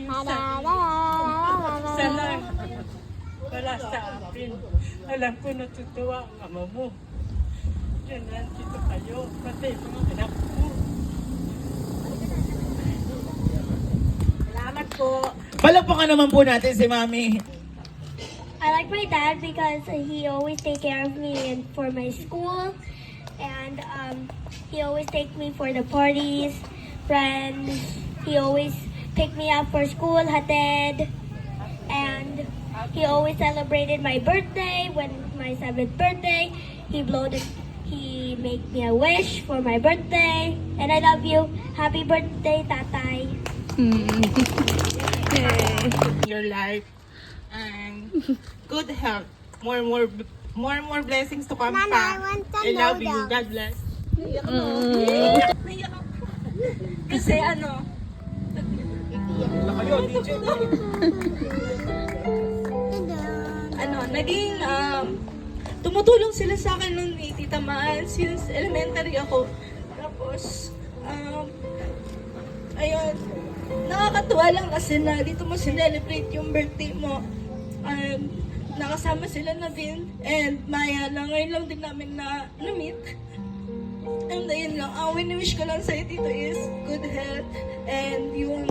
Sana wala sa akin. Alam ko natutuwa ang ama mo. Yan, nandito kayo. Pati mga anak mo. Salamat po. Palakpakan naman po natin si Mami. I like my dad because he always take care of me and for my school, and he always take me for the parties, friends. He always pick me up for school, hatid, and he always celebrated my birthday. When my 7th birthday, he make me a wish for my birthday, and I love you. Happy birthday, Tatay. Your life and good health. More blessings to come Mama, pa. I want some I love you. noodles. God bless. Kasi ano, naging tumutulong sila sa akin nung ni Tita Maan since elementary ako. Tapos, ayun, nakakatuwa lang kasi na dito mo sinelebrate yung birthday mo. Nakasama sila na din and Maya na ngayon lang din namin na-meet. And ayun lang, wini-wish ko lang sa'yo dito is good health and yung